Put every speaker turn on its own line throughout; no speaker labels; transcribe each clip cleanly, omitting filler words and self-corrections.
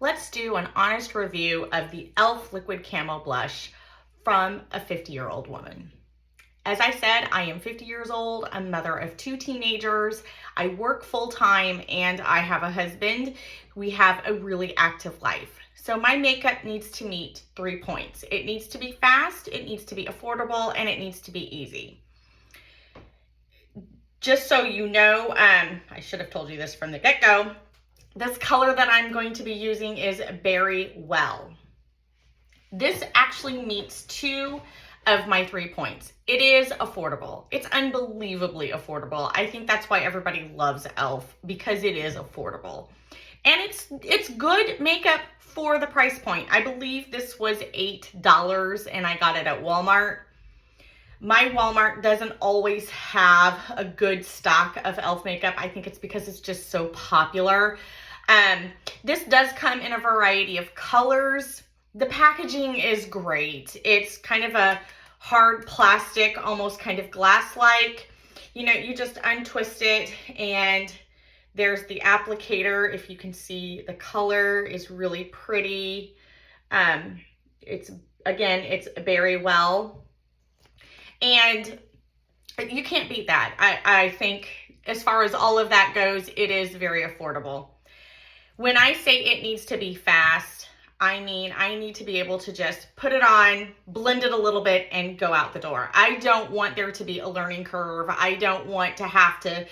let's do an honest review of the e.l.f. Liquid Camo Blush from a 50-year-old woman. As I said, I am 50 years old, a mother of 2 teenagers, I work full-time, and I have a husband. We have a really active life. So my makeup needs to meet 3 points. It needs to be fast, it needs to be affordable, and it needs to be easy. Just so you know, I should have told you this from the get-go, this color that I'm going to be using is Berry Well. This actually meets 2 of my 3 points. It is affordable. It's unbelievably affordable. I think that's why everybody loves e.l.f. because it is affordable. And it's good makeup for the price point. I believe this was $8 and I got it at Walmart. My Walmart doesn't always have a good stock of e.l.f. makeup. I think it's because it's just so popular. This does come in a variety of colors. The packaging is great. It's kind of a hard plastic, almost kind of glass-like. You know, you just untwist it and there's the applicator. If you can see, the color is really pretty. It's Berry Well. And you can't beat that. I think as far as all of that goes, it is very affordable. When I say it needs to be fast, I mean I need to be able to just put it on, blend it a little bit, and go out the door. I don't want there to be a learning curve. I don't want to have to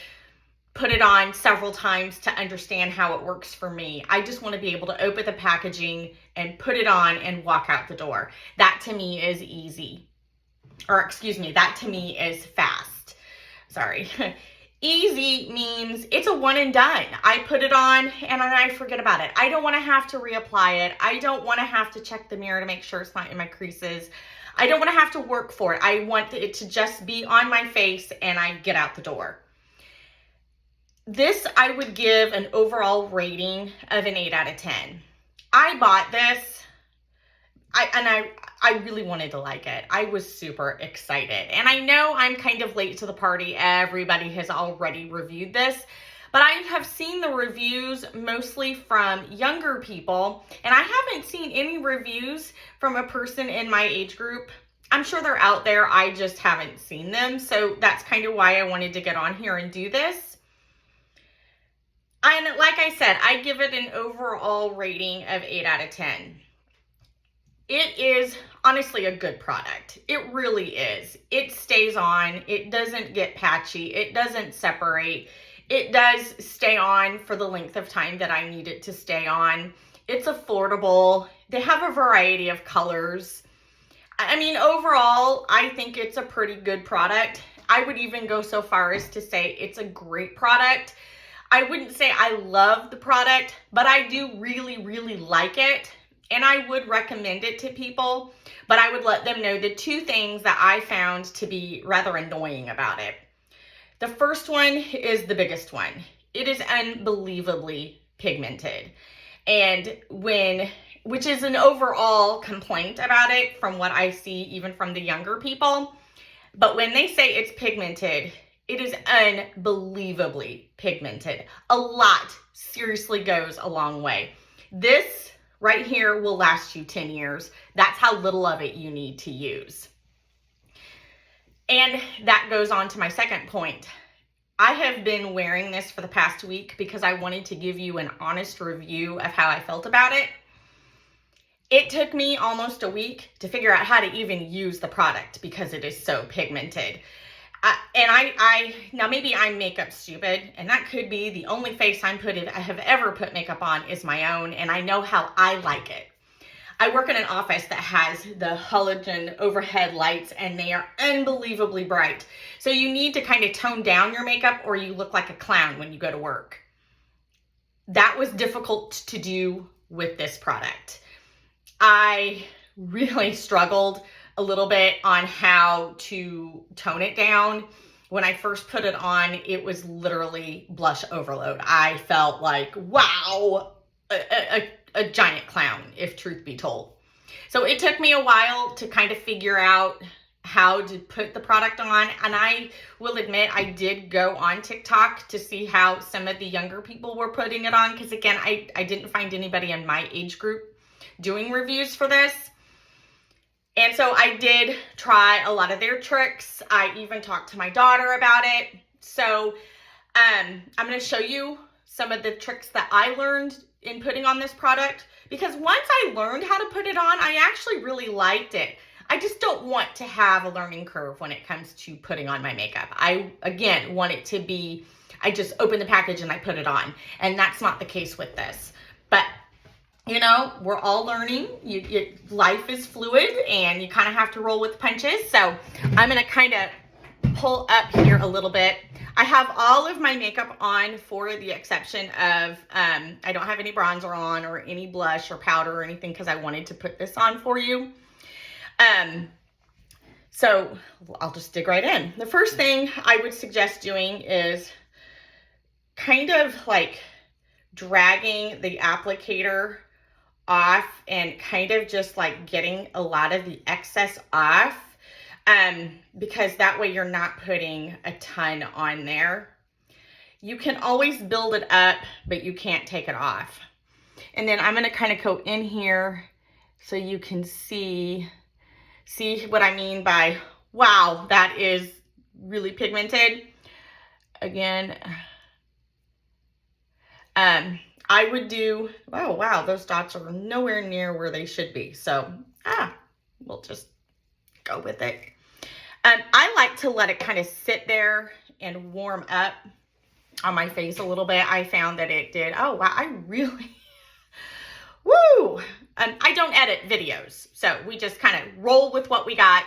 put it on several times to understand how it works for me. I just want to be able to open the packaging and put it on and walk out the door. That to me is easy. Or excuse me, that to me is fast. Sorry. Easy means it's a one and done. I put it on and I forget about it. I don't want to have to reapply it. I don't want to have to check the mirror to make sure it's not in my creases. I don't want to have to work for it. I want it to just be on my face and I get out the door. This I would give an overall rating of an 8 out of 10. I bought this. I really wanted to like it. I was super excited. And I know I'm kind of late to the party. Everybody has already reviewed this. But I have seen the reviews mostly from younger people. And I haven't seen any reviews from a person in my age group. I'm sure they're out there. I just haven't seen them. So that's kind of why I wanted to get on here and do this. And like I said, I give it an overall rating of 8 out of 10. It is honestly a good product. It really is. It stays on. It doesn't get patchy. It doesn't separate. It does stay on for the length of time that I need it to stay on. It's affordable. They have a variety of colors. I mean, overall, I think it's a pretty good product. I would even go so far as to say it's a great product. I wouldn't say I love the product, but I do really, really like it. And I would recommend it to people, but I would let them know the 2 things that I found to be rather annoying about it. The first one is the biggest one. It is unbelievably pigmented. And which is an overall complaint about it from what I see even from the younger people. But when they say it's pigmented, it is unbelievably pigmented. A lot seriously goes a long way. This right here will last you 10 years. That's how little of it you need to use. And that goes on to my second point. I have been wearing this for the past week because I wanted to give you an honest review of how I felt about it. It took me almost a week to figure out how to even use the product because it is so pigmented. Now maybe I'm makeup stupid, and that could be the only face I have ever put makeup on is my own, and I know how I like it. I work in an office that has the halogen overhead lights, and they are unbelievably bright. So you need to kind of tone down your makeup or you look like a clown when you go to work. That was difficult to do with this product. I really struggled a little bit on how to tone it down. When I first put it on, it was literally blush overload. I felt like, wow, a giant clown, if truth be told. So it took me a while to kind of figure out how to put the product on. And I will admit, I did go on TikTok to see how some of the younger people were putting it on. Because again, I didn't find anybody in my age group doing reviews for this. And so I did try a lot of their tricks. I even talked to my daughter about it. So I'm going to show you some of the tricks that I learned in putting on this product, because once I learned how to put it on, I actually really liked it. I just don't want to have a learning curve when it comes to putting on my makeup. I, again, want it to be, I just open the package and I put it on. And that's not the case with this. But, you know, we're all learning. Life is fluid and you kind of have to roll with the punches. So I'm going to kind of pull up here a little bit. I have all of my makeup on for the exception of, I don't have any bronzer on or any blush or powder or anything because I wanted to put this on for you. So I'll just dig right in. The first thing I would suggest doing is kind of like dragging the applicator off and kind of just like getting a lot of the excess off. Because that way you're not putting a ton on there. You can always build it up, but you can't take it off. And then I'm going to kind of go in here so you can see what I mean by, wow, that is really pigmented. Again, I would do, oh, wow, those dots are nowhere near where they should be. So, we'll just go with it. I like to let it kind of sit there and warm up on my face a little bit. I found that it did. Oh, wow. I really, woo. I don't edit videos. So we just kind of roll with what we got.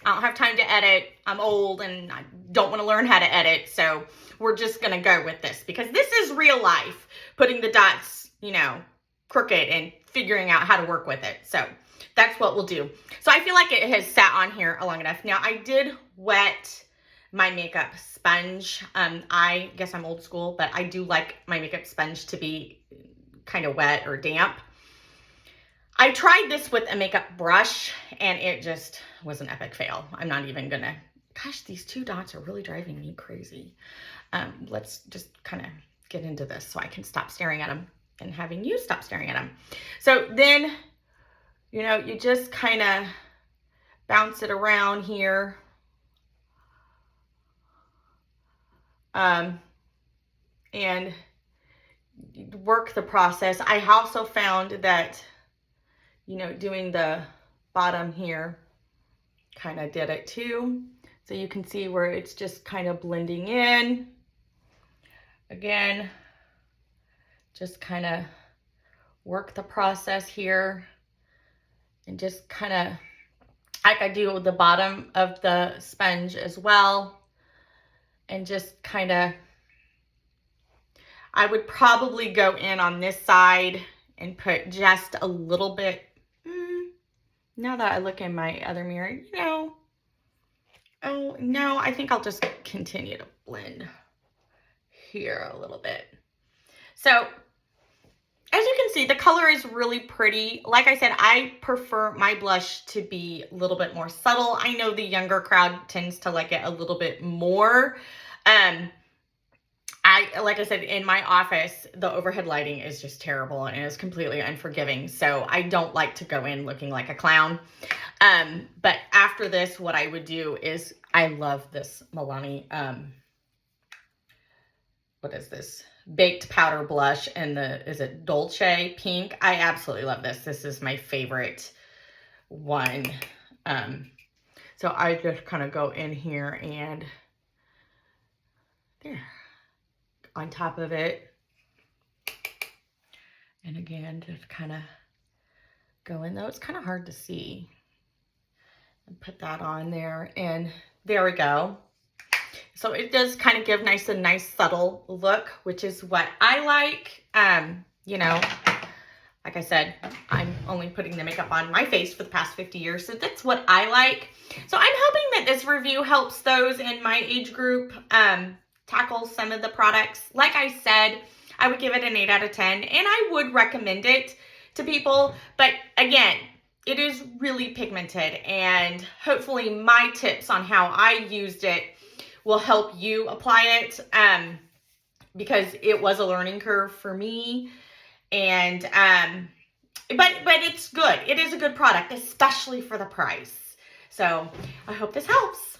I don't have time to edit. I'm old and I don't want to learn how to edit. So we're just going to go with this because this is real life, putting the dots, you know, crooked and figuring out how to work with it. So that's what we'll do. So I feel like it has sat on here long enough. Now I did wet my makeup sponge. I guess I'm old school, but I do like my makeup sponge to be kind of wet or damp. I tried this with a makeup brush and it just was an epic fail. I'm not even gonna, gosh, these two dots are really driving me crazy. Let's just kind of get into this so I can stop staring at them and having you stop staring at them. So then, you know, you just kind of bounce it around here. And work the process. I also found that, you know, doing the bottom here kind of did it too. So you can see where it's just kind of blending in. Again, just kind of work the process here. And just kind of, like I do with the bottom of the sponge as well. And just kind of, I would probably go in on this side and put just a little bit. Now that I look in my other mirror, you know, oh no, I think I'll just continue to blend here a little bit. So as you can see, the color is really pretty. Like I said, I prefer my blush to be a little bit more subtle. I know the younger crowd tends to like it a little bit more. Like I said, in my office, the overhead lighting is just terrible and it's completely unforgiving. So I don't like to go in looking like a clown. But after this, what I would do is, I love this Milani, what is this? Baked powder blush in the, is it Dolce pink? I absolutely love this. This is my favorite one. So I just kind of go in here and there, on top of it. And again, just kind of go in, though it's kind of hard to see. And put that on there, and there we go. So it does kind of give nice subtle look, which is what I like. You know, like I said, I'm only putting the makeup on my face for the past 50 years, so that's what I like. So I'm hoping that this review helps those in my age group tackle some of the products. Like I said, I would give it an 8 out of 10, and I would recommend it to people. But again, it is really pigmented, and hopefully my tips on how I used it will help you apply it, because it was a learning curve for me. And but it's good. It is a good product, especially for the price. So I hope this helps.